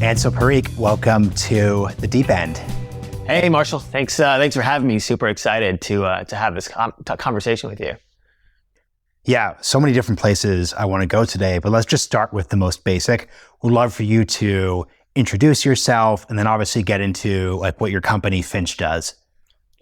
Ansel Parikh, welcome to the Deep End. Hey, Marshall. Thanks for having me. Super excited to have this conversation with you. Yeah, so many different places I want to go today, but let's just start with the most basic. We'd love for you to introduce yourself and then obviously get into like what your company Finch does.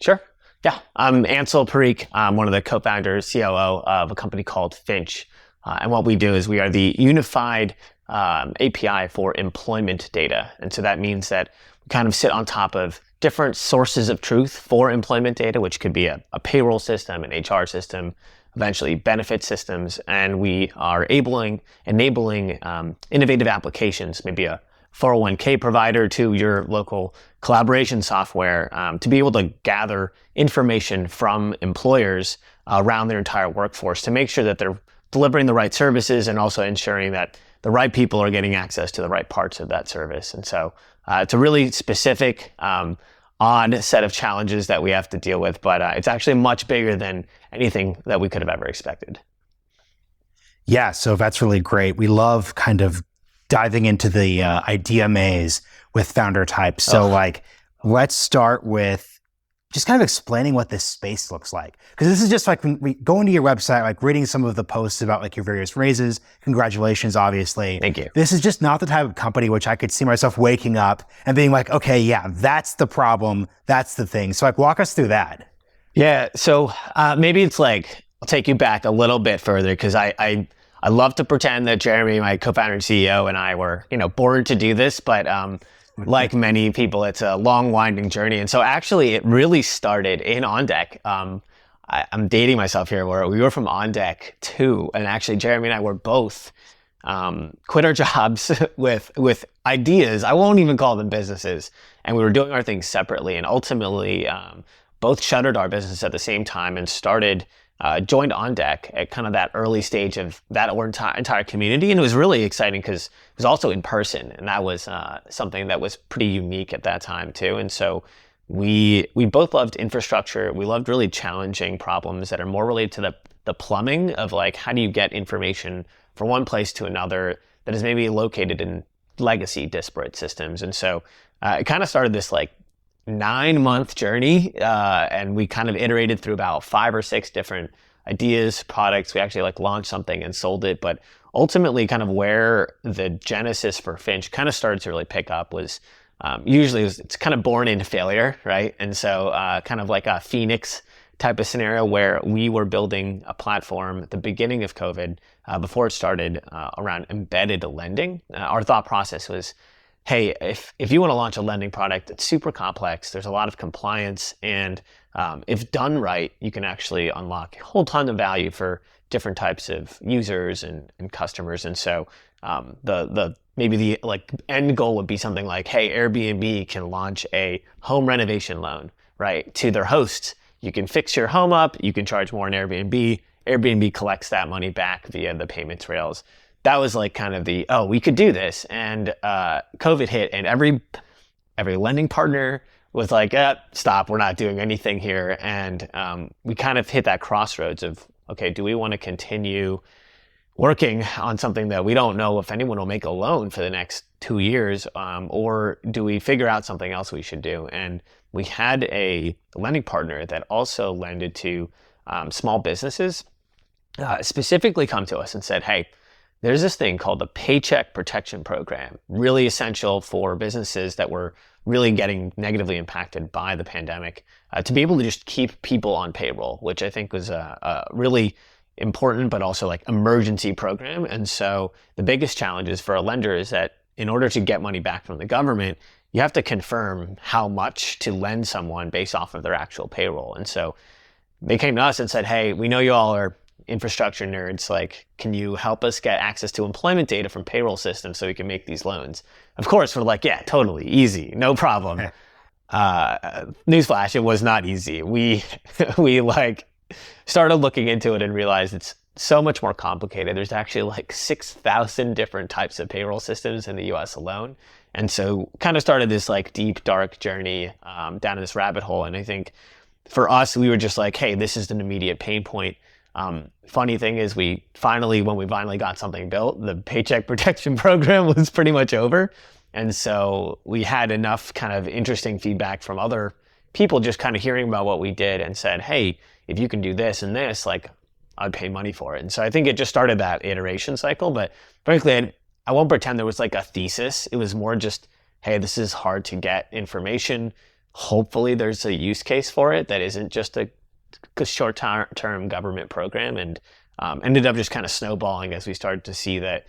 Sure. Yeah, I'm Ansel Parikh. I'm one of the co-founders, COO of a company called Finch. And what we do is we are the unified API for employment data. And so that means that we kind of sit on top of different sources of truth for employment data, which could be a payroll system, an HR system, eventually benefit systems. And we are enabling innovative applications, maybe a 401k provider to your local collaboration software to be able to gather information from employers around their entire workforce to make sure that they're delivering the right services and also ensuring that the right people are getting access to the right parts of that service. And so it's a really specific, odd set of challenges that we have to deal with, but it's actually much bigger than anything that we could have ever expected. Yeah, so that's really great. We love kind of diving into the idea maze with founder types. So let's start with just kind of explaining what this space looks like. Because this is just like when we go into your website, like reading some of the posts about like your various raises. Congratulations, obviously. Thank you. This is just not the type of company which I could see myself waking up and being like, okay, yeah, that's the problem. That's the thing. So like walk us through that. Yeah. So maybe it's like, I'll take you back a little bit further because I love to pretend that Jeremy, my co-founder and CEO, and I were, born to do this, but like many people, it's a long, winding journey. And so actually, it really started in OnDeck. I'm dating myself here, where we were from OnDeck too. And actually, Jeremy and I were both quit our jobs with ideas. I won't even call them businesses. And we were doing our things separately. And ultimately, both shuttered our business at the same time and joined OnDeck at kind of that early stage of that entire community. And it was really exciting because it was also in person. And that was something that was pretty unique at that time too. And so we both loved infrastructure. We loved really challenging problems that are more related to the plumbing of like, how do you get information from one place to another that is maybe located in legacy disparate systems. And so it kind of started this like 9-month journey, and we kind of iterated through about 5 or 6 different ideas, products. We actually like launched something and sold it, but ultimately kind of where the genesis for Finch kind of started to really pick up was it's kind of born into failure, right? And so kind of like a Phoenix type of scenario where we were building a platform at the beginning of COVID, before it started, around embedded lending. Our thought process was, hey, if you want to launch a lending product, it's super complex. There's a lot of compliance, and if done right, you can actually unlock a whole ton of value for different types of users and customers. And so maybe the like end goal would be something like, hey, Airbnb can launch a home renovation loan, right, to their hosts. You can fix your home up. You can charge more on Airbnb. Airbnb collects that money back via the payments rails. That was like kind of we could do this. And COVID hit, and every lending partner was like, stop, we're not doing anything here. And we kind of hit that crossroads of, okay, do we want to continue working on something that we don't know if anyone will make a loan for the next 2 years, or do we figure out something else we should do? And we had a lending partner that also lended to small businesses, specifically come to us and said, hey, there's this thing called the Paycheck Protection Program, really essential for businesses that were really getting negatively impacted by the pandemic, to be able to just keep people on payroll, which I think was a really important but also like emergency program. And so the biggest challenge is for a lender is that in order to get money back from the government, you have to confirm how much to lend someone based off of their actual payroll. And so they came to us and said, hey, we know you all are infrastructure nerds, like, can you help us get access to employment data from payroll systems so we can make these loans? Of course, we're like, yeah, totally, easy, no problem. Newsflash, it was not easy. We like started looking into it and realized it's so much more complicated. There's actually like 6,000 different types of payroll systems in the US alone. And so kind of started this like deep, dark journey down this rabbit hole. And I think for us, we were just like, hey, this is an immediate pain point. Funny thing is when we finally got something built, the Paycheck Protection Program was pretty much over. And so we had enough kind of interesting feedback from other people just kind of hearing about what we did and said, hey, if you can do this and this, like I'd pay money for it. And so I think it just started that iteration cycle. But frankly, I won't pretend there was like a thesis. It was more just, hey, this is hard to get information. Hopefully there's a use case for it that isn't just a short-term government program, and ended up just kind of snowballing as we started to see that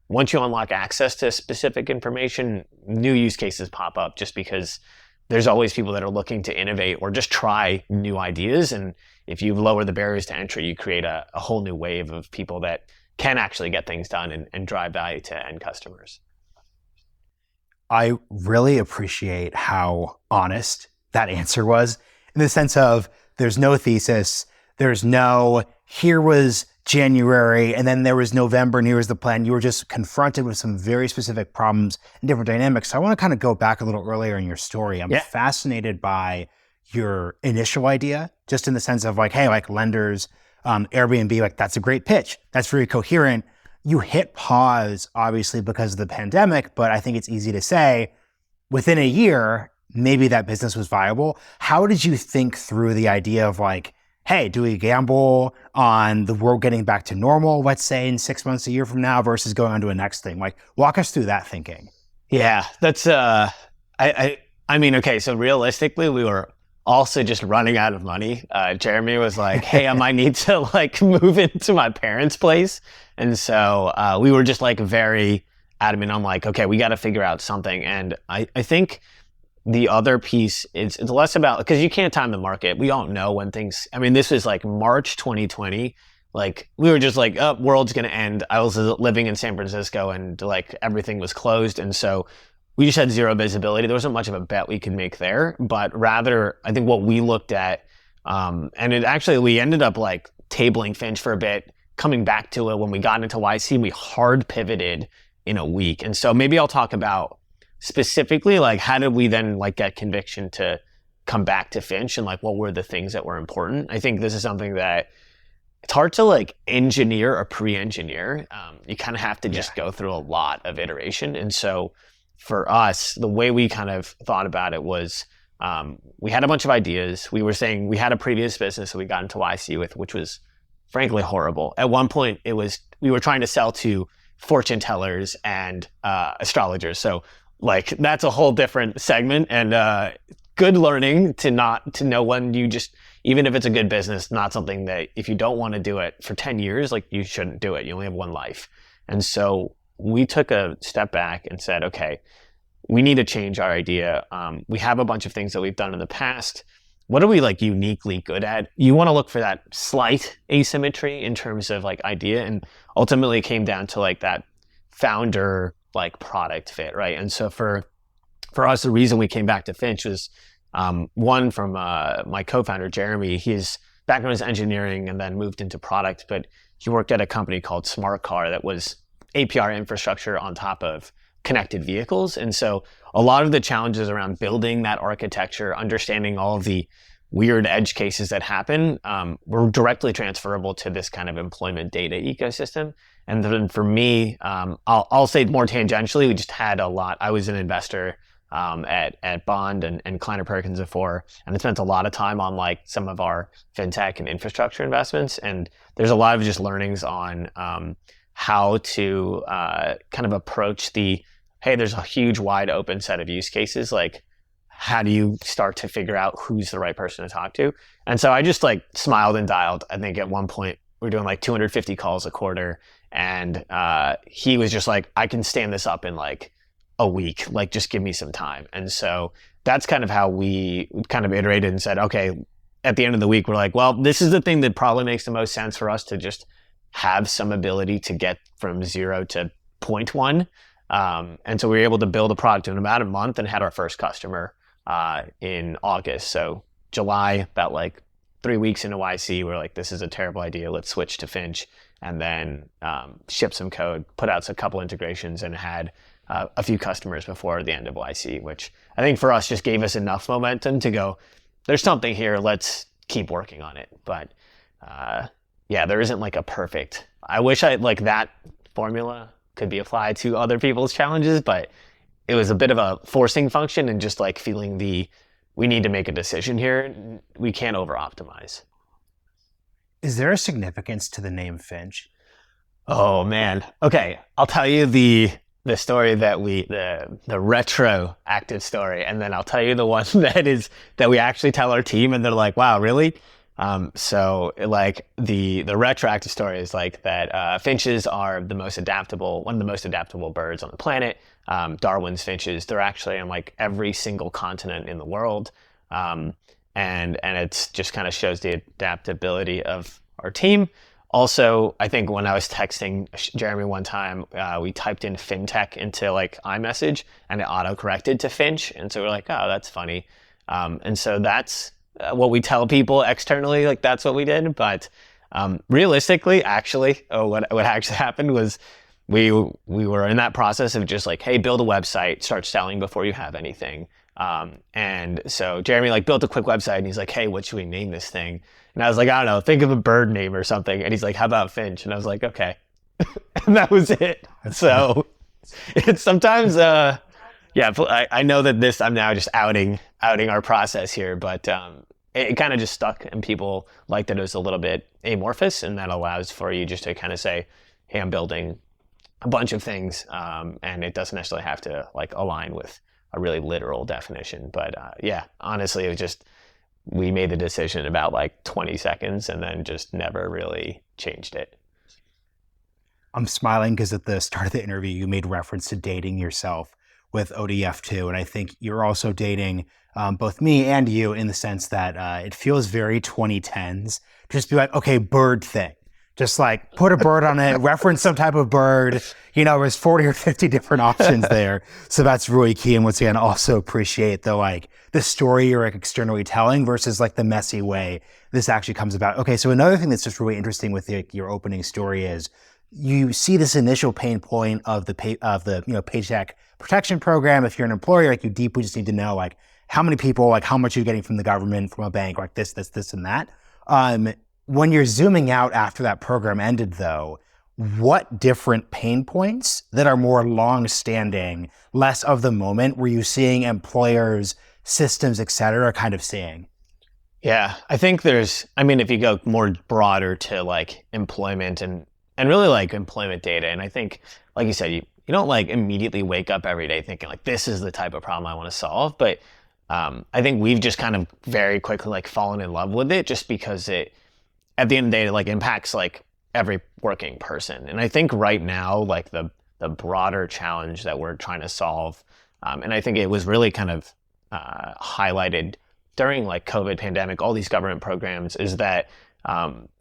once you unlock access to specific information, new use cases pop up just because there's always people that are looking to innovate or just try new ideas. And if you lower the barriers to entry, you create a whole new wave of people that can actually get things done and drive value to end customers. I really appreciate how honest that answer was, in the sense of there's no thesis, there's no, here was January, and then there was November, and here was the plan. You were just confronted with some very specific problems and different dynamics. So I want to kind of go back a little earlier in your story. I'm fascinated by your initial idea, just in the sense of like, hey, like lenders, Airbnb, like that's a great pitch. That's very coherent. You hit pause, obviously, because of the pandemic, but I think it's easy to say within a year, maybe that business was viable. How did you think through the idea of like, hey, do we gamble on the world getting back to normal, let's say in 6 months, a year from now, versus going on to a next thing? Like, walk us through that thinking. Yeah, that's, I mean, okay, so realistically, we were also just running out of money. Jeremy was like, hey, I might need to like move into my parents' place. And so we were just like very adamant on like, okay, we got to figure out something. And I think the other piece is it's less about, because you can't time the market. We don't know when things, I mean, this was like March 2020. Like we were just like, oh, world's going to end. I was living in San Francisco and like everything was closed. And so we just had zero visibility. There wasn't much of a bet we could make there, but rather I think what we looked at, and it actually, we ended up like tabling Finch for a bit, coming back to it when we got into YC, we hard pivoted in a week. And so maybe I'll talk about specifically, like, how did we then like get conviction to come back to Finch, and like what were the things that were important? I think this is something that it's hard to like engineer or pre-engineer. You kind of have to just go through a lot of iteration. And so for us, the way we kind of thought about it was we had a bunch of ideas. We were saying we had a previous business that we got into YC with, which was frankly horrible. At one point, we were trying to sell to fortune tellers and astrologers. So like that's a whole different segment, and good learning to know when you just, even if it's a good business, not something that if you don't want to do it for 10 years, like you shouldn't do it. You only have one life. And so we took a step back and said, okay, we need to change our idea. We have a bunch of things that we've done in the past. What are we like uniquely good at? You want to look for that slight asymmetry in terms of like idea. And ultimately it came down to like that founder like product fit, right? And so for us, the reason we came back to Finch was one from my co-founder, Jeremy. His background is engineering and then moved into product, but he worked at a company called Smart Car that was APR infrastructure on top of connected vehicles. And so a lot of the challenges around building that architecture, understanding all of the weird edge cases that happen, were directly transferable to this kind of employment data ecosystem. And then for me, I'll say more tangentially, we just had a lot. I was an investor at Bond and Kleiner Perkins before, and I spent a lot of time on like some of our fintech and infrastructure investments. And there's a lot of just learnings on how to kind of approach hey, there's a huge wide open set of use cases. Like, how do you start to figure out who's the right person to talk to? And so I just like smiled and dialed. I think at one point we were doing like 250 calls a quarter. And he was just like, I can stand this up in like a week, like just give me some time. And so that's kind of how we kind of iterated and said, okay, at the end of the week, we're like, well, this is the thing that probably makes the most sense for us to just have some ability to get from 0 to 0.1. And so we were able to build a product in about a month and had our first customer in August. So July, about like 3 weeks into YC, we're like, this is a terrible idea. Let's switch to Finch. And then ship some code, put out a couple integrations, and had a few customers before the end of YC, which I think for us just gave us enough momentum to go, there's something here, let's keep working on it. But yeah, there isn't like a perfect, I wish like that formula could be applied to other people's challenges, but it was a bit of a forcing function and just like feeling we need to make a decision here. We can't over optimize. Is there a significance to the name Finch? Oh man. Okay. I'll tell you the story that the retroactive story, and then I'll tell you the one that we actually tell our team and they're like, wow, really? So like the retroactive story is like that finches are one of the most adaptable birds on the planet. Darwin's finches, they're actually on like every single continent in the world. And it's just kind of shows the adaptability of our team. Also, I think when I was texting Jeremy one time, we typed in fintech into like iMessage and it auto-corrected to Finch. And so we're like, oh, that's funny. And so that's what we tell people externally, like that's what we did. But realistically, actually, what actually happened was we were in that process of just like, hey, build a website, start selling before you have anything. And so Jeremy like built a quick website and he's like, hey, what should we name this thing? And I was like, I don't know, think of a bird name or something. And he's like, how about Finch? And I was like, okay. And that was it. So it's sometimes, I know that I'm now just outing our process here, but it kind of just stuck and people liked that it was a little bit amorphous, and that allows for you just to kind of say, hey, I'm building a bunch of things, and it doesn't necessarily have to like align with a really literal definition. But honestly, it was just, we made the decision about like 20 seconds and then just never really changed it. I'm smiling because at the start of the interview, you made reference to dating yourself with ODF2. And I think you're also dating both me and you in the sense that it feels very 2010s. Just be like, okay, bird thing. Just like put a bird on it, reference some type of bird. There's 40 or 50 different options there. So that's really key. And once again, also appreciate the story you're like externally telling versus like the messy way this actually comes about. Okay, so another thing that's just really interesting with your opening story is you see this initial pain point of the paycheck protection program. If you're an employer, like you deeply just need to know like how many people, like how much you're getting from the government, from a bank, like this, and that. When you're zooming out after that program ended, though, what different pain points that are more long-standing, less of the moment, were you seeing employers, systems, et cetera, kind of seeing? Yeah, I think if you go more broader to like employment and really like employment data, and I think, like you said, you don't like immediately wake up every day thinking like, this is the type of problem I want to solve. But I think we've just kind of very quickly like fallen in love with it just because it, at the end of the day, it like impacts like every working person. And I think right now, like the broader challenge that we're trying to solve, and I think it was really kind of highlighted during like COVID pandemic, all these government programs, is that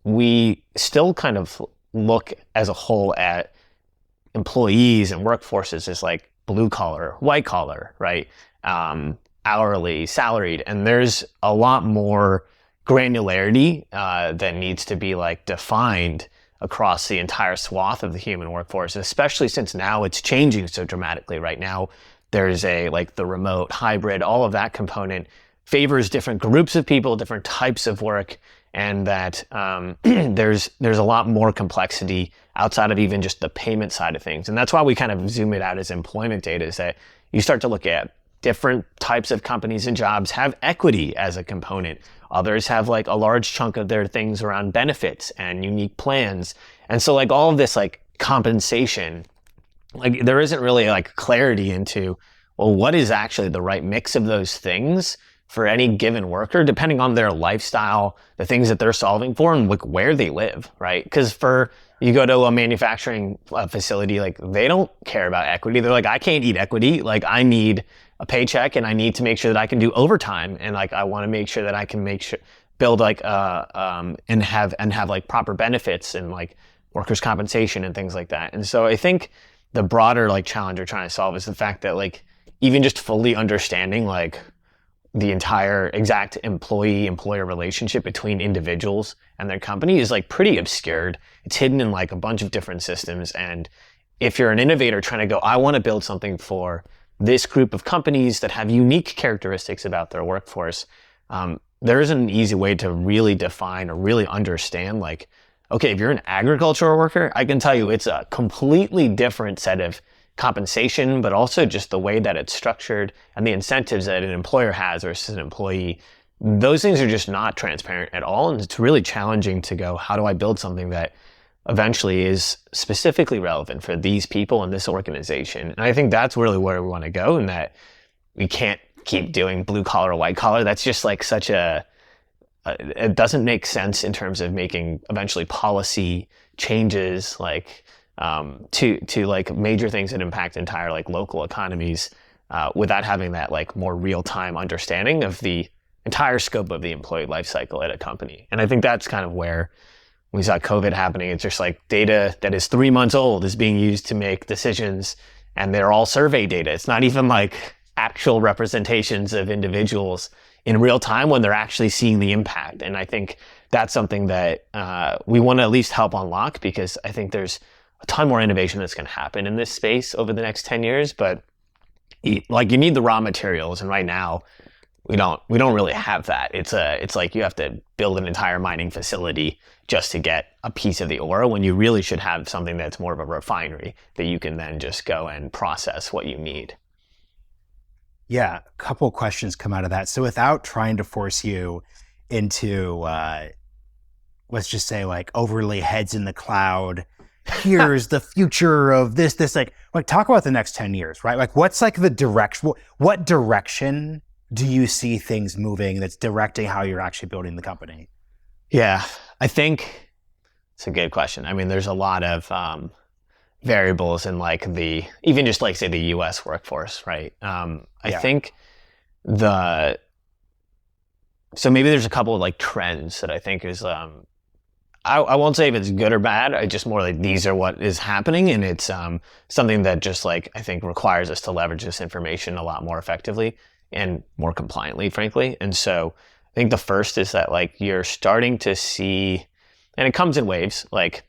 we still kind of look as a whole at employees and workforces as like blue collar, white collar, right? Hourly, salaried, and there's a lot more granularity that needs to be like defined across the entire swath of the human workforce, especially since now it's changing so dramatically. Right now, there's the remote, hybrid, all of that component favors different groups of people, different types of work, and that there's a lot more complexity outside of even just the payment side of things. And that's why we kind of zoom it out as employment data, is that you start to look at different types of companies and jobs have equity as a component. Others have like a large chunk of their things around benefits and unique plans. And so like all of this like compensation, like there isn't really like clarity into, well, what is actually the right mix of those things for any given worker, depending on their lifestyle, the things that they're solving for, and like where they live, right? Because you go to a manufacturing facility, like they don't care about equity. They're like, I can't eat equity. Like I need a paycheck and I need to make sure that I can do overtime. And like, I want to make sure that I can build like, and have like proper benefits and like workers' compensation and things like that. And so I think the broader like challenge we're trying to solve is the fact that like, even just fully understanding like the entire exact employee-employer relationship between individuals and their company is like pretty obscured. It's hidden in like a bunch of different systems. And if you're an innovator trying to go, I want to build something for this group of companies that have unique characteristics about their workforce, there isn't an easy way to really define or really understand like, okay, if you're an agricultural worker, I can tell you it's a completely different set of compensation, but also just the way that it's structured and the incentives that an employer has versus an employee. Those things are just not transparent at all. And it's really challenging to go, how do I build something that eventually is specifically relevant for these people in this organization? And I think that's really where we want to go, and that we can't keep doing blue collar, white collar. That's just like such it doesn't make sense in terms of making eventually policy changes like to like major things that impact entire like local economies without having that like more real-time understanding of the entire scope of the employee life cycle at a company. And I think that's kind of where we saw COVID happening. It's just like data that is 3 months old is being used to make decisions, and they're all survey data. It's not even like actual representations of individuals in real time when they're actually seeing the impact. And I think that's something that we want to at least help unlock, because I think there's a ton more innovation that's going to happen in this space over the next 10 years. But like, you need the raw materials, and right now we don't really have that. It's like you have to build an entire mining facility just to get a piece of the ore, when you really should have something that's more of a refinery that you can then just go and process what you need. Yeah, a couple of questions come out of that. So without trying to force you into, let's just say like overly heads in the cloud, here's the future of this, like talk about the next 10 years, right? Like what's like the direction, what direction do you see things moving that's directing how you're actually building the company? Yeah, I think it's a good question. I mean, there's a lot of variables in like even just like say the US workforce, right? I think so maybe there's a couple of like trends that I think is, I won't say if it's good or bad. I just more like these are what is happening, and it's something that just like I think requires us to leverage this information a lot more effectively and more compliantly, frankly. And so I think the first is that like you're starting to see, and it comes in waves, like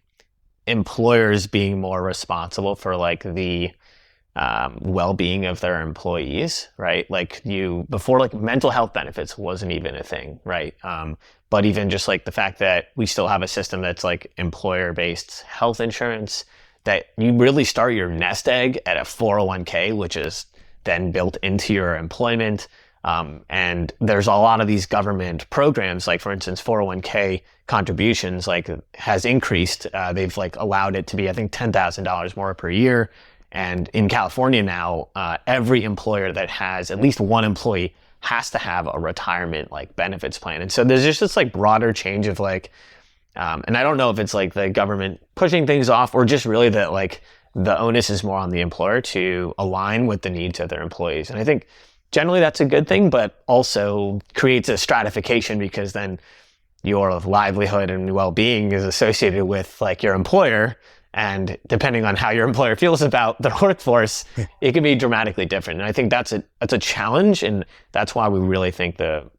employers being more responsible for like the well-being of their employees, right? Like before, like mental health benefits wasn't even a thing, right? But even just like the fact that we still have a system that's like employer-based health insurance, that you really start your nest egg at a 401k, which is then built into your employment. And there's a lot of these government programs, like for instance, 401k contributions like has increased. They've like allowed it to be, I think, $10,000 more per year. And in California now, every employer that has at least one employee has to have a retirement like benefits plan. And so there's just this like broader change of like, and I don't know if it's like the government pushing things off or just really that like the onus is more on the employer to align with the needs of their employees. And I think generally that's a good thing, but also creates a stratification, because then your livelihood and well-being is associated with like your employer. And depending on how your employer feels about their workforce, it can be dramatically different. And I think that's a challenge. And that's why we really think the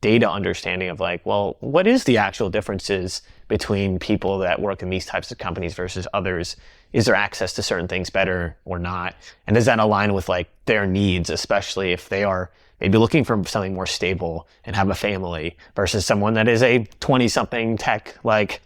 data understanding of like, well, what is the actual differences between people that work in these types of companies versus others? Is there access to certain things better or not? And does that align with like their needs, especially if they are maybe looking for something more stable and have a family versus someone that is a 20-something tech, like,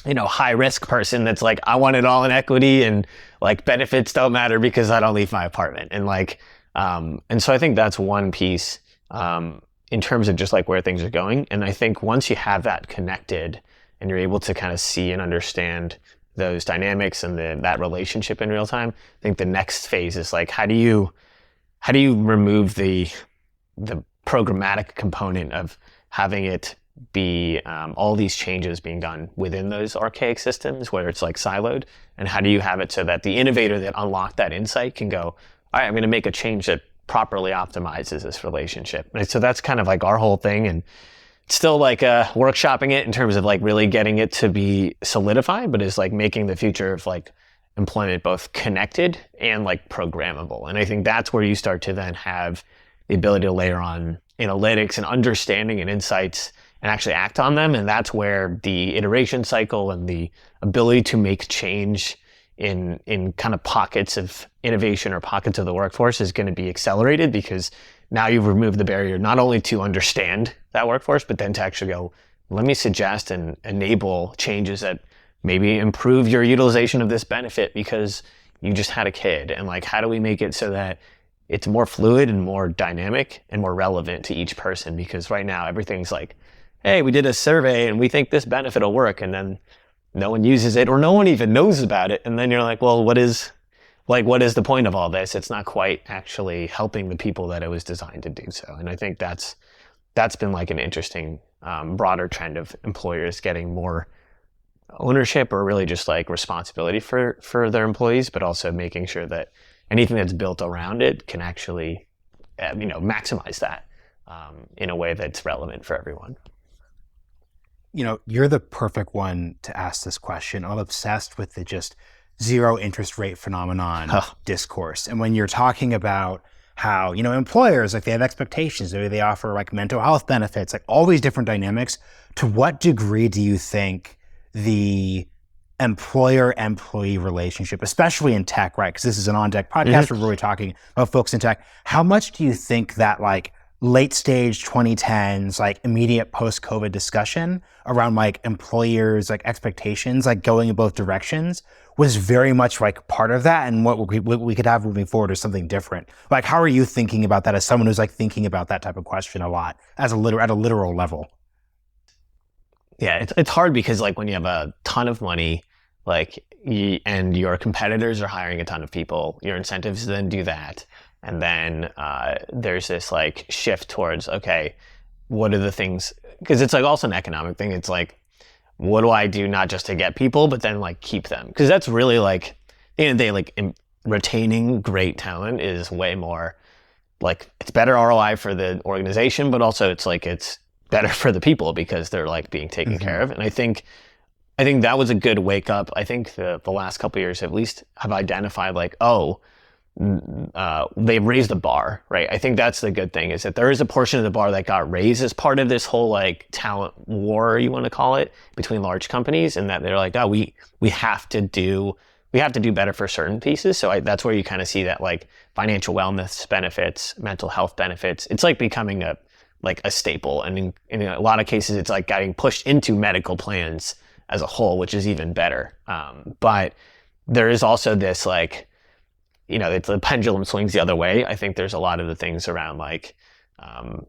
you know, high risk person that's like, I want it all in equity and like benefits don't matter because I don't leave my apartment. And like, and so I think that's one piece in terms of just like where things are going. And I think once you have that connected and you're able to kind of see and understand those dynamics and that relationship in real time, I think the next phase is like, how do you remove the programmatic component of having it be all these changes being done within those archaic systems where it's like siloed, and how do you have it so that the innovator that unlocked that insight can go, all right, I'm going to make a change that properly optimizes this relationship. And so that's kind of like our whole thing, and still like workshopping it in terms of like really getting it to be solidified, but is like making the future of like employment both connected and like programmable. And I think that's where you start to then have the ability to layer on analytics and understanding and insights and actually act on them. And that's where the iteration cycle and the ability to make change in kind of pockets of innovation or pockets of the workforce is going to be accelerated, because now you've removed the barrier not only to understand that workforce, but then to actually go, let me suggest and enable changes that maybe improve your utilization of this benefit, because you just had a kid, and like, how do we make it so that it's more fluid and more dynamic and more relevant to each person? Because right now everything's like, hey, we did a survey and we think this benefit will work, and then no one uses it or no one even knows about it. And then you're like, well, what is the point of all this? It's not quite actually helping the people that it was designed to do so. And I think that's been like an interesting broader trend of employers getting more ownership or really just like responsibility for their employees, but also making sure that anything that's built around it can actually, maximize that in a way that's relevant for everyone. You're the perfect one to ask this question. I'm obsessed with the just zero interest rate phenomenon discourse. And when you're talking about how, employers, like they have expectations, maybe they offer like mental health benefits, like all these different dynamics, to what degree do you think the employer-employee relationship, especially in tech, right? Because this is an on-deck podcast, We're really talking about folks in tech. How much do you think that like late stage 2010s, like immediate post-COVID discussion around like employers, like expectations, like going in both directions was very much like part of that, and what we could have moving forward is something different? Like, how are you thinking about that as someone who's like thinking about that type of question a lot at a literal level? Yeah, it's hard because like when you have a ton of money, and your competitors are hiring a ton of people, your incentives then do that. And then there's this like shift towards, okay, what are the things, because it's like also an economic thing. It's like, what do I do not just to get people, but then like keep them? Because that's really like, at the end of the day, like retaining great talent is way more like, it's better ROI for the organization, but also it's like, it's better for the people because they're like being taken care of. And I think that was a good wake up. I think the last couple of years at least have identified like, they've raised the bar, right? I think that's the good thing, is that there is a portion of the bar that got raised as part of this whole like talent war, you want to call it, between large companies, and that they're like, we have to do better for certain pieces. So that's where you kind of see that like financial wellness benefits, mental health benefits, it's like becoming a staple. And in a lot of cases, it's like getting pushed into medical plans as a whole, which is even better. But there is also this like, the pendulum swings the other way. I think there's a lot of the things around like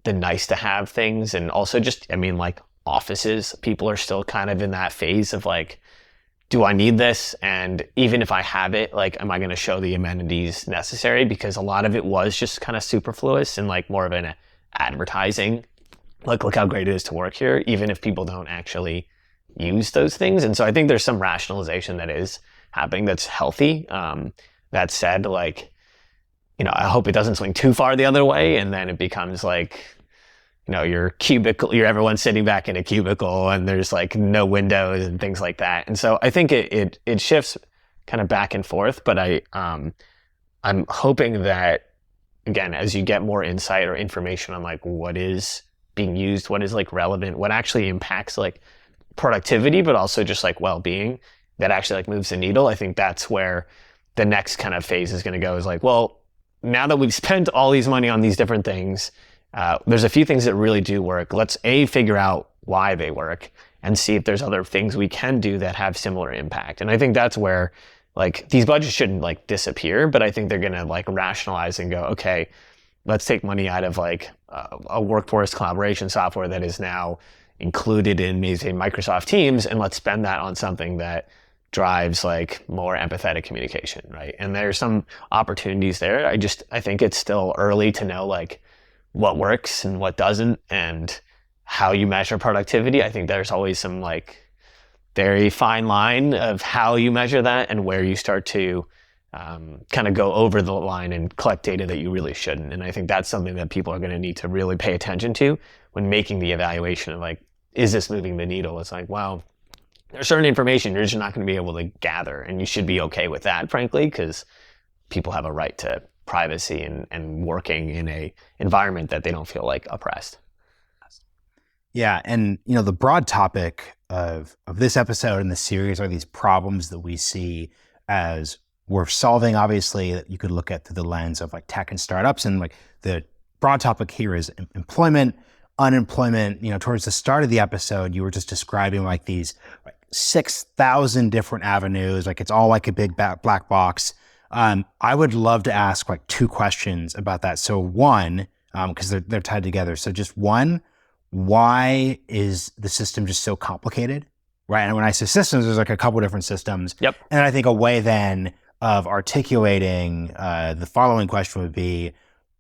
the nice to have things, and also just, like offices, people are still kind of in that phase of like, do I need this? And even if I have it, like, am I going to show the amenities necessary? Because a lot of it was just kind of superfluous and like more of an advertising, like, look how great it is to work here, even if people don't actually use those things. And so I think there's some rationalization that is happening that's healthy. That said, like, I hope it doesn't swing too far the other way, and then it becomes like, your cubicle, everyone's sitting back in a cubicle and there's like no windows and things like that. And so I think it shifts kind of back and forth, but I'm hoping that, again, as you get more insight or information on like what is being used, what is like relevant, what actually impacts like productivity, but also just like well-being, that actually like moves the needle, I think that's where the next kind of phase is going to go, is like, well, now that we've spent all these money on these different things, there's a few things that really do work. Let's figure out why they work and see if there's other things we can do that have similar impact. And I think that's where like these budgets shouldn't like disappear, but I think they're going to like rationalize and go, okay, let's take money out of like a workforce collaboration software that is now included in maybe Microsoft Teams, and let's spend that on something that drives like more empathetic communication, right? And there's some opportunities there. I think it's still early to know like what works and what doesn't and how you measure productivity. I think there's always some like very fine line of how you measure that and where you start to kind of go over the line and collect data that you really shouldn't. And I think that's something that people are going to need to really pay attention to when making the evaluation of like, is this moving the needle? It's like, wow, there's certain information you're just not going to be able to gather, and you should be okay with that, frankly, because people have a right to privacy and working in a environment that they don't feel like oppressed. Yeah, and the broad topic of this episode and the series are these problems that we see as we're solving. Obviously, you could look at through the lens of like tech and startups, and like the broad topic here is employment, unemployment. Towards the start of the episode, you were just describing like these 6,000 different avenues. Like it's all like a big black box. I would love to ask like two questions about that. So one, because they're tied together. So just one, why is the system just so complicated? Right. And when I say systems, there's like a couple different systems. Yep. And I think a way then of articulating the following question would be,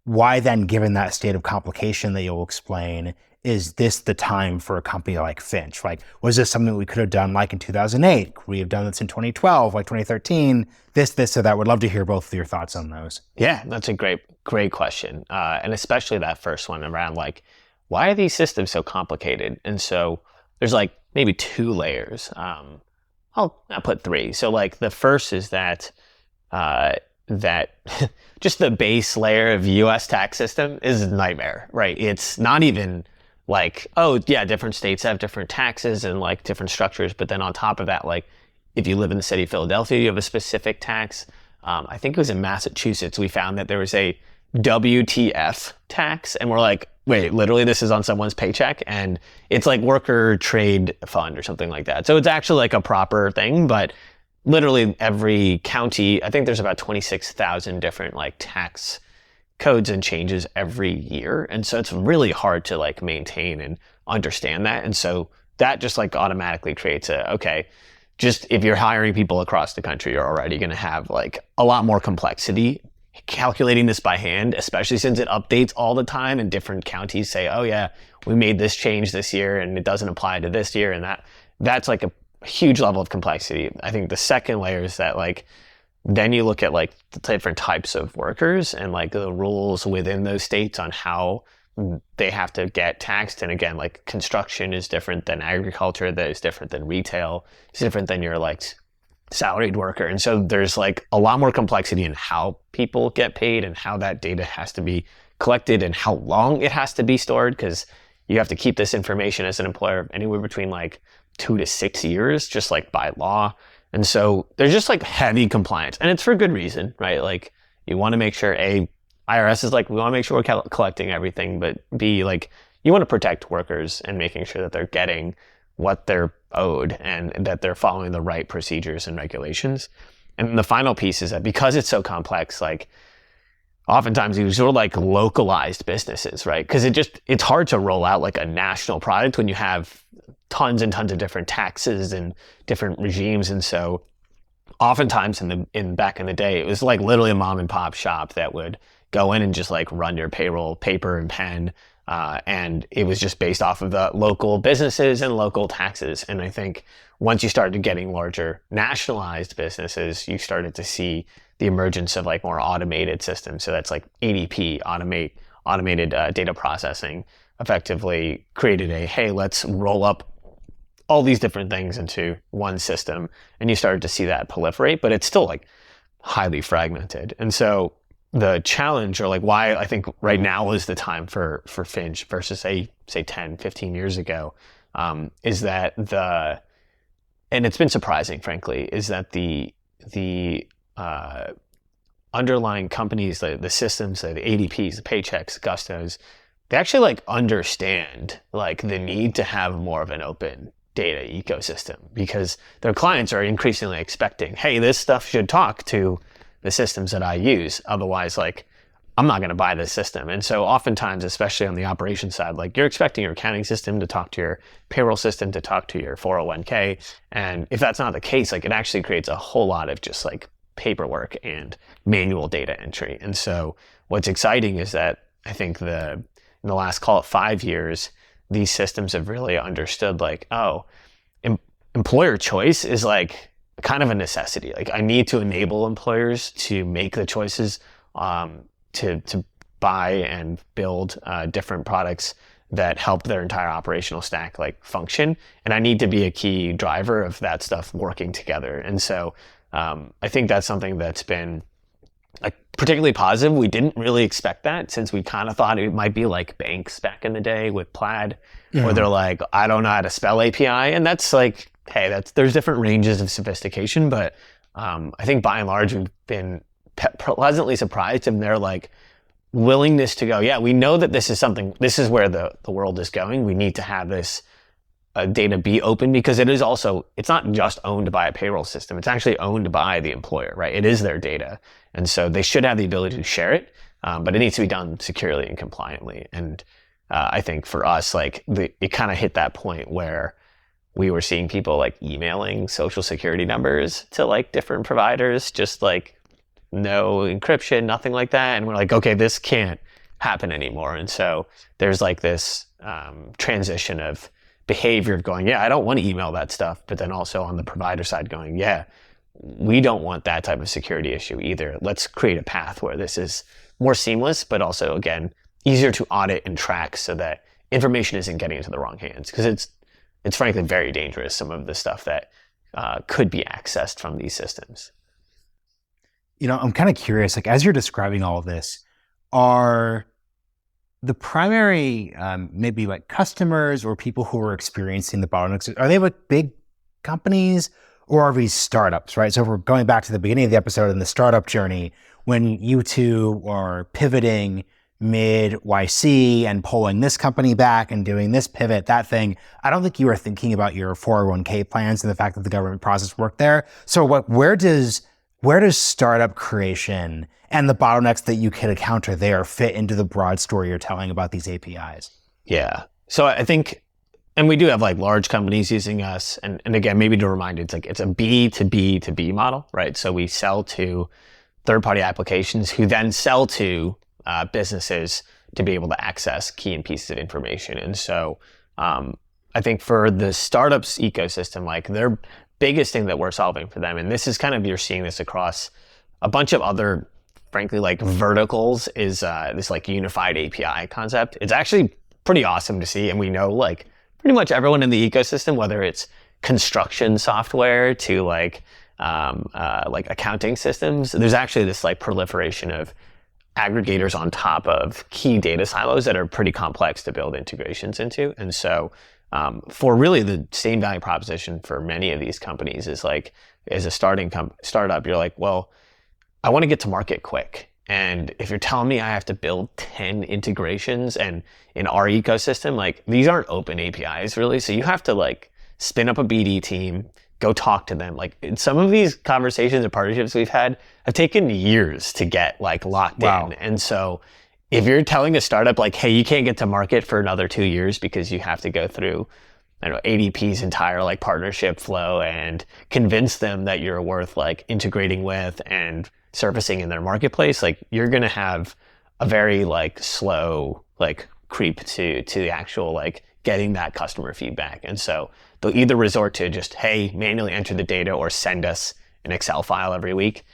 why then, given that state of complication that you'll explain, is this the time for a company like Finch? Like, was this something we could have done like in 2008? Could we have done this in 2012, like 2013? This, or that? Would love to hear both of your thoughts on those. Yeah, that's a great question. And especially that first one around like, why are these systems so complicated? And so there's like maybe two layers. I'll put three. So like the first is that just the base layer of US tax system is a nightmare, right? It's not even like, oh yeah, different states have different taxes and like different structures. But then on top of that, like if you live in the city of Philadelphia, you have a specific tax. I think it was in Massachusetts, we found that there was a WTF tax. And we're like, wait, literally this is on someone's paycheck? And it's like worker trade fund or something like that. So it's actually like a proper thing, but literally every county, I think there's about 26,000 different like tax codes and changes every year. And so it's really hard to like maintain and understand that. And so that just like automatically creates just if you're hiring people across the country, you're already going to have like a lot more complexity calculating this by hand, especially since it updates all the time and different counties say, oh yeah, we made this change this year and it doesn't apply to this year. And that's like a huge level of complexity. I think the second layer is that like, then you look at like the different types of workers and like the rules within those states on how they have to get taxed. And again, like construction is different than agriculture, that is different than retail, it's different than your like salaried worker. And so there's like a lot more complexity in how people get paid and how that data has to be collected and how long it has to be stored, because you have to keep this information as an employer anywhere between like 2 to 6 years, just like by law. And so there's just like heavy compliance, and it's for good reason, right? Like you want to make sure IRS is like, we want to make sure we're collecting everything, but B, like you want to protect workers and making sure that they're getting what they're owed and that they're following the right procedures and regulations. And the final piece is that because it's so complex, like oftentimes these are like localized businesses, right? Because it's hard to roll out like a national product when you have tons and tons of different taxes and different regimes. And so oftentimes back in the day, it was like literally a mom and pop shop that would go in and just like run your payroll, paper and pen. And it was just based off of the local businesses and local taxes. And I think once you started getting larger nationalized businesses, you started to see the emergence of like more automated systems. So that's like ADP, automated data processing, effectively created hey, let's roll up all these different things into one system. And you started to see that proliferate, but it's still like highly fragmented. And so the challenge, or like why I think right now is the time for Finch versus say 10, 15 years ago, is that and it's been surprising, frankly, is that the underlying companies, the systems, the ADPs, the Paychecks, Gustos, they actually like understand like the need to have more of an open data ecosystem, because their clients are increasingly expecting, hey, this stuff should talk to the systems that I use. Otherwise, like, I'm not going to buy this system. And so oftentimes, especially on the operations side, like you're expecting your accounting system to talk to your payroll system, to talk to your 401k. And if that's not the case, like it actually creates a whole lot of just like paperwork and manual data entry. And so what's exciting is that I think in the last, call it 5 years, these systems have really understood like, oh, employer choice is like kind of a necessity. Like I need to enable employers to make the choices to buy and build different products that help their entire operational stack like function. And I need to be a key driver of that stuff working together. And so I think that's something that's been like particularly positive. We didn't really expect that, since we kind of thought it might be like banks back in the day with Plaid, where they're like, I don't know how to spell API. And that's like, hey, there's different ranges of sophistication, but I think by and large we've been pleasantly surprised in their like willingness to go, yeah, we know that this is where the world is going. We need to have this data be open, because it's not just owned by a payroll system. It's actually owned by the employer, right? It is their data. And so they should have the ability to share it, but it needs to be done securely and compliantly. And I think for us, like it kind of hit that point where we were seeing people like emailing social security numbers to like different providers, just like no encryption, nothing like that. And we're like, okay, this can't happen anymore. And so there's like this transition of behavior of going, yeah, I don't want to email that stuff. But then also on the provider side going, yeah, we don't want that type of security issue either. Let's create a path where this is more seamless, but also, again, easier to audit and track so that information isn't getting into the wrong hands. Because it's frankly very dangerous, some of the stuff that could be accessed from these systems. I'm kind of curious, like as you're describing all of this, are the primary maybe like customers or people who are experiencing the bottlenecks, are they like big companies or are these startups, right? So if we're going back to the beginning of the episode in the startup journey, when you two are pivoting mid YC and pulling this company back and doing this pivot, that thing, I don't think you were thinking about your 401k plans and the fact that the government process worked there. So where does startup creation and the bottlenecks that you can encounter there fit into the broad story you're telling about these APIs? Yeah. So I think, and we do have like large companies using us. And again, maybe to remind you, it's a B to B to B model, right? So we sell to third-party applications who then sell to businesses to be able to access key and pieces of information. And so I think for the startups ecosystem, like their biggest thing that we're solving for them, and this is kind of, you're seeing this across a bunch of other, frankly, like verticals, is this like unified API concept. It's actually pretty awesome to see. And we know like pretty much everyone in the ecosystem, whether it's construction software to like accounting systems, there's actually this like proliferation of aggregators on top of key data silos that are pretty complex to build integrations into. And so for really the same value proposition for many of these companies is like, as a startup, you're like, well, I want to get to market quick. And if you're telling me I have to build 10 integrations and in our ecosystem, like these aren't open APIs really. So you have to like spin up a BD team, go talk to them. Like some of these conversations and partnerships we've had have taken years to get like locked in. And so if you're telling a startup like, hey, you can't get to market for another 2 years because you have to go through, I don't know, ADP's entire like partnership flow and convince them that you're worth like integrating with and surfacing in their marketplace, like you're going to have a very like slow like creep to the actual like getting that customer feedback. And so they'll either resort to just, hey, manually enter the data or send us an Excel file every week.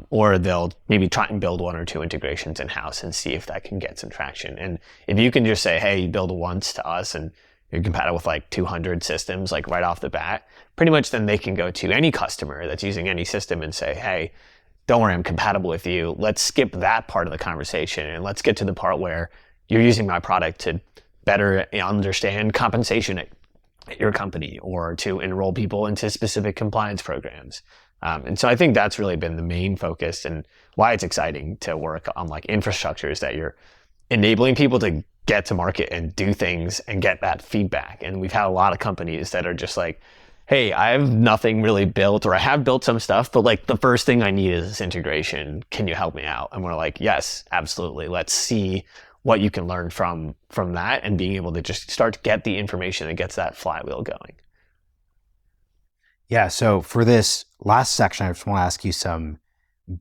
Or they'll maybe try and build 1 or 2 integrations in-house and see if that can get some traction. And if you can just say, hey, you build once to us and you're compatible with like 200 systems, like right off the bat, pretty much then they can go to any customer that's using any system and say, hey, don't worry, I'm compatible with you. Let's skip that part of the conversation and let's get to the part where you're using my product to better understand compensation at your company or to enroll people into specific compliance programs. And so I think that's really been the main focus and why it's exciting to work on like infrastructures that you're enabling people to get to market and do things and get that feedback. And we've had a lot of companies that are just like, hey, I have nothing really built, or I have built some stuff, but like the first thing I need is this integration. Can you help me out? And we're like, yes, absolutely. Let's see what you can learn from that and being able to just start to get the information that gets that flywheel going. Yeah. So for this last section, I just want to ask you some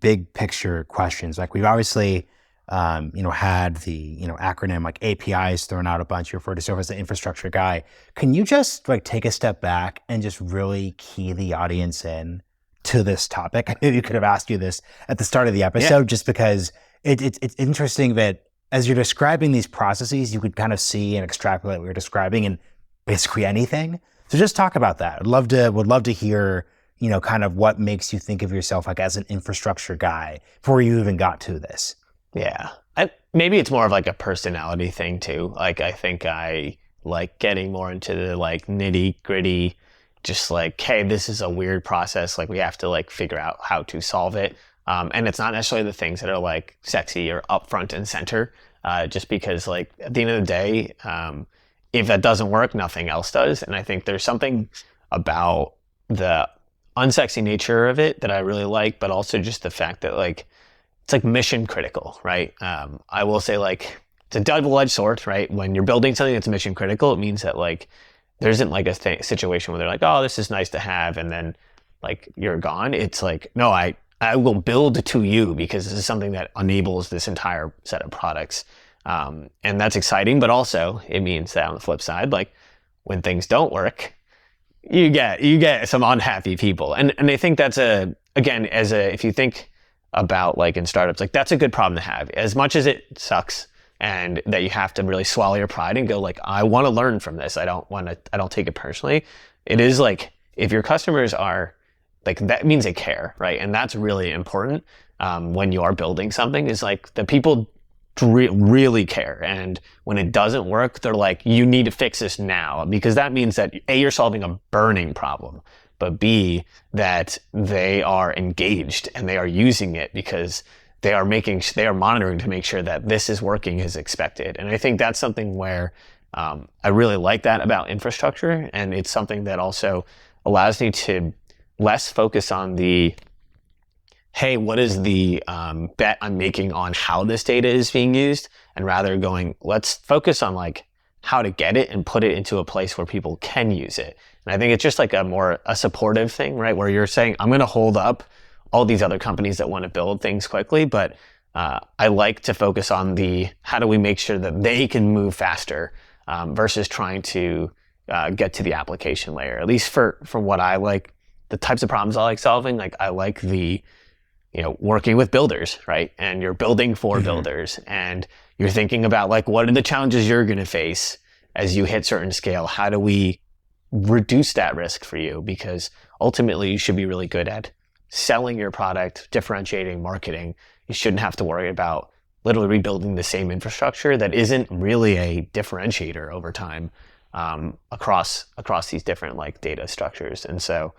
big picture questions. Like we've obviously, had the, acronym like APIs thrown out a bunch. You referred to yourself as the infrastructure guy. Can you just like take a step back and just really key the audience in to this topic? I maybe could have asked you this at the start of the episode, just because it's interesting that as you're describing these processes, you could kind of see and extrapolate what you're describing in basically anything. So just talk about that. Would love to hear, kind of what makes you think of yourself like as an infrastructure guy before you even got to this. Yeah. Maybe it's more of like a personality thing too. Like I think I like getting more into the like nitty gritty, just like, hey, this is a weird process. Like we have to like figure out how to solve it. And it's not necessarily the things that are like sexy or up front and center, just because like at the end of the day, if that doesn't work, nothing else does. And I think there's something about the unsexy nature of it that I really like, but also just the fact that like it's like mission critical, right? I will say like it's a double-edged sword, right? When you're building something that's mission critical, it means that like there isn't like a situation where they're like, oh, this is nice to have, and then like you're gone. It's like, no, I will build to you because this is something that enables this entire set of products. And that's exciting, but also it means that on the flip side, like when things don't work, you get some unhappy people. And I think that's if you think about like in startups, like that's a good problem to have. As much as it sucks and that you have to really swallow your pride and go like, I want to learn from this. I don't take it personally. It is like, if your customers are like, that means they care, right? And that's really important when you are building something, is like the people really care. And when it doesn't work, they're like, you need to fix this now, because that means that A, you're solving a burning problem, but B, that they are engaged and they are using it because they are monitoring to make sure that this is working as expected. And I think that's something where I really like that about infrastructure. And it's something that also allows me to less focus on the, hey, what is the bet I'm making on how this data is being used? And rather going, let's focus on like how to get it and put it into a place where people can use it. And I think it's just like a supportive thing, right? Where you're saying, I'm going to hold up all these other companies that want to build things quickly, but I like to focus on the, how do we make sure that they can move faster versus trying to get to the application layer. At least for what I like, the types of problems I like solving, like I like the, working with builders, right? And you're building for builders, and you're thinking about like, what are the challenges you're going to face as you hit certain scale? How do we reduce that risk for you? Because ultimately you should be really good at selling your product, differentiating, marketing. You shouldn't have to worry about literally rebuilding the same infrastructure that isn't really a differentiator over time across these different like data structures. And so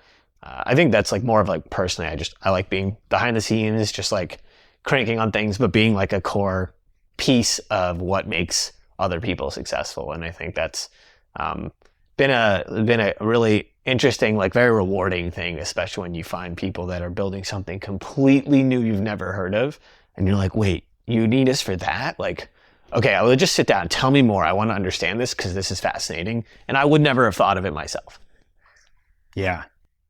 I think that's like more of like, personally, I like being behind the scenes, just like cranking on things, but being like a core piece of what makes other people successful. And I think that's been a really interesting, like very rewarding thing, especially when you find people that are building something completely new you've never heard of. And you're like, wait, you need us for that? Like, okay, I will just sit down, tell me more. I want to understand this because this is fascinating. And I would never have thought of it myself. Yeah.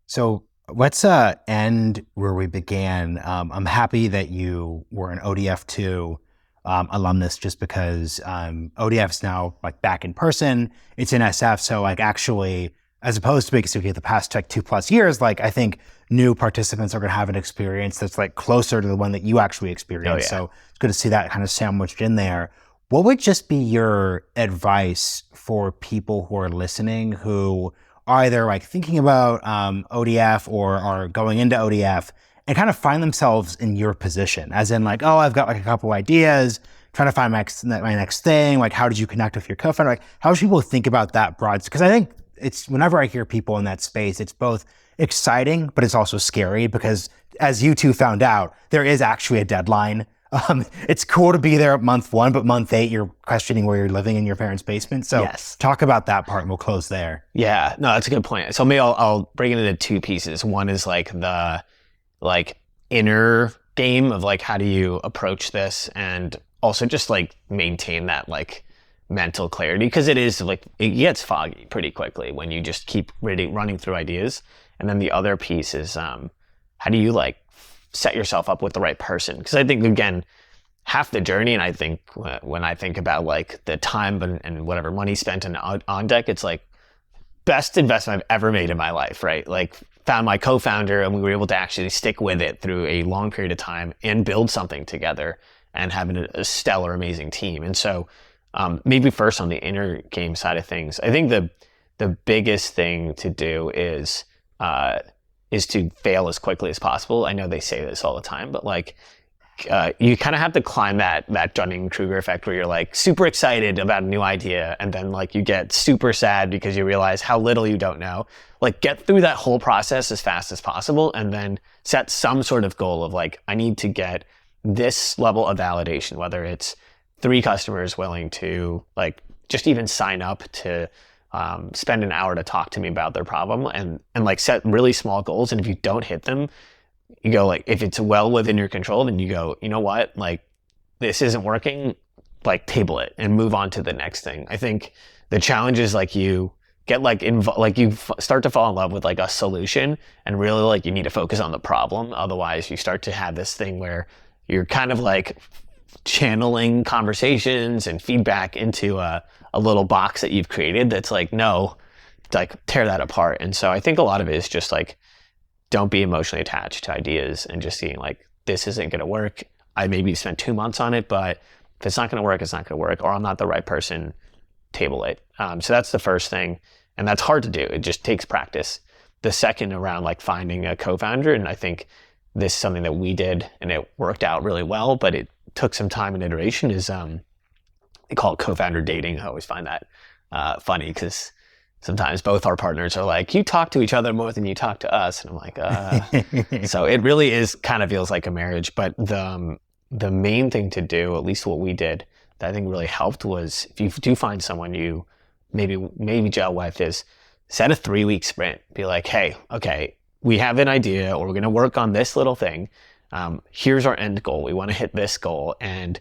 So let's end where we began. I'm happy that you were an ODF2 alumnus, just because ODF is now like back in person. It's in SF. So like actually, as opposed to basically the past like 2+ years, like I think new participants are going to have an experience that's like closer to the one that you actually experienced. Oh, yeah. So it's good to see that kind of sandwiched in there. What would just be your advice for people who are listening who are either like thinking about ODF or are going into ODF and kind of find themselves in your position, as in like, oh, I've got like a couple ideas, trying to find my next thing. Like, how did you connect with your co-founder? Like, how should people think about that broad? Because I think it's, whenever I hear people in that space, it's both exciting, but it's also scary because, as you two found out, there is actually a deadline. It's cool to be there at month 1, but month 8, you're questioning where you're living in your parents' basement. So yes. Talk about that part and we'll close there. Yeah, no, that's a good point. So maybe I'll break it into 2 pieces. One is like the inner game of like, how do you approach this? And also just like maintain that like mental clarity, because it is like, it gets foggy pretty quickly when you just keep really running through ideas. And then the other piece is how do you like set yourself up with the right person? Because I think, again, half the journey, and I think when I think about like the time and whatever money spent on deck, it's like best investment I've ever made in my life, right? Like found my co-founder and we were able to actually stick with it through a long period of time and build something together and having a stellar, amazing team. And so maybe first on the inner game side of things, I think the biggest thing to do is to fail as quickly as possible. I know they say this all the time, but like you kind of have to climb that Dunning-Kruger effect where you're like super excited about a new idea and then like you get super sad because you realize how little you don't know. Like get through that whole process as fast as possible and then set some sort of goal of like, I need to get this level of validation, whether it's 3 customers willing to like just even sign up to spend an hour to talk to me about their problem, and like set really small goals. And if you don't hit them, you go like, if it's well within your control, then you go, you know what, like this isn't working, like table it and move on to the next thing. I think the challenge is like you get like start to fall in love with like a solution, and really like you need to focus on the problem. Otherwise you start to have this thing where you're kind of like channeling conversations and feedback into a little box that you've created that's like, no, like tear that apart. And so I think a lot of it is just like, don't be emotionally attached to ideas and just seeing like, this isn't going to work. I maybe spent 2 months on it, but if it's not going to work, it's not going to work, or I'm not the right person, table it. So that's the first thing. And that's hard to do. It just takes practice. The second, around like finding a co-founder, and I think this is something that we did and it worked out really well, but it took some time and iteration, is they call it co-founder dating. I always find that funny because sometimes both our partners are like, you talk to each other more than you talk to us. And I'm like, so it really is kind of feels like a marriage. But the main thing to do, at least what we did, that I think really helped, was if you do find someone you maybe gel with, is set a 3-week sprint. Be like, hey, okay, we have an idea, or we're going to work on this little thing. Here's our end goal. We want to hit this goal, and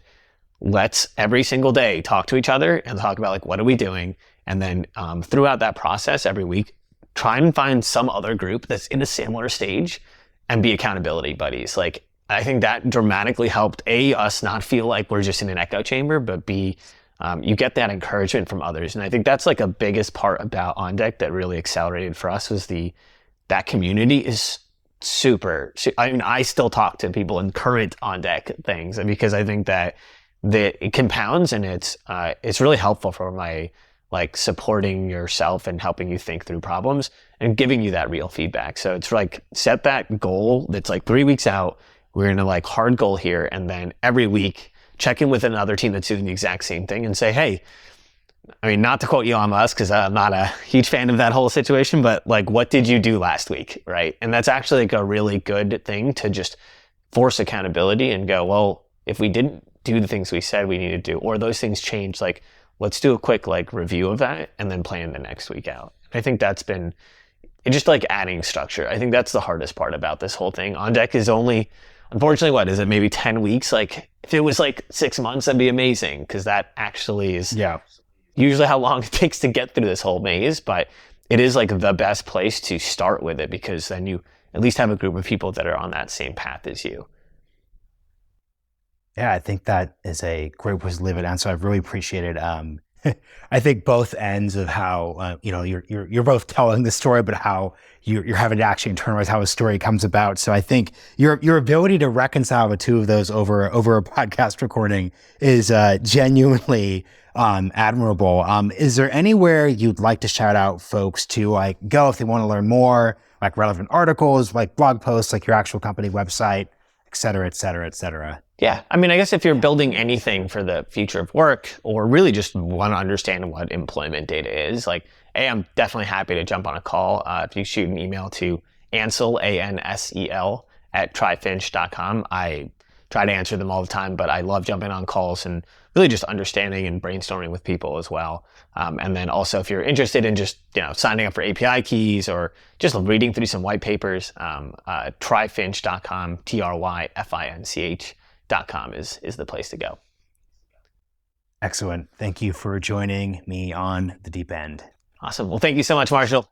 let's every single day talk to each other and talk about like, what are we doing? And then throughout that process, every week, try and find some other group that's in a similar stage and be accountability buddies. Like, I think that dramatically helped us not feel like we're just in an echo chamber, but you get that encouragement from others. And I think that's like a biggest part about On Deck that really accelerated for us, was that community is super. I mean, I still talk to people in current On Deck things, because I think that it compounds, and it's really helpful for my like supporting yourself and helping you think through problems and giving you that real feedback. So it's like, set that goal that's like 3 weeks out. We're in a like hard goal here. And then every week check in with another team that's doing the exact same thing and say, hey, I mean, not to quote Elon Musk, because I'm not a huge fan of that whole situation, but like, what did you do last week? Right. And that's actually like a really good thing to just force accountability and go, well, if we didn't do the things we said we needed to do, or those things change, like, let's do a quick like review of that and then plan the next week out. I think that's been just like adding structure. I think that's the hardest part about this whole thing. On Deck is only, unfortunately, what is it? Maybe 10 weeks. Like if it was like 6 months, that'd be amazing, because that actually is usually how long it takes to get through this whole maze. But it is like the best place to start with it, because then you at least have a group of people that are on that same path as you. Yeah, I think that is a great way to live it. And so I really appreciate it. I think both ends of how you're both telling the story, but how you're having to actually internalize how a story comes about. So I think your ability to reconcile the two of those over a podcast recording is genuinely admirable. Is there anywhere you'd like to shout out folks to like go if they want to learn more, like relevant articles, like blog posts, like your actual company website, et cetera, et cetera, et cetera? Yeah. I mean, I guess if you're building anything for the future of work, or really just want to understand what employment data is, like, I'm definitely happy to jump on a call. If you shoot an email to Ansel, Ansel, at tryfinch.com. I try to answer them all the time, but I love jumping on calls and really just understanding and brainstorming with people as well. And then also, if you're interested in just signing up for API keys or just reading through some white papers, tryfinch.com, tryfinch.com is the place to go. Excellent. Thank you for joining me on The Deep End. Awesome. Well, thank you so much, Marshall.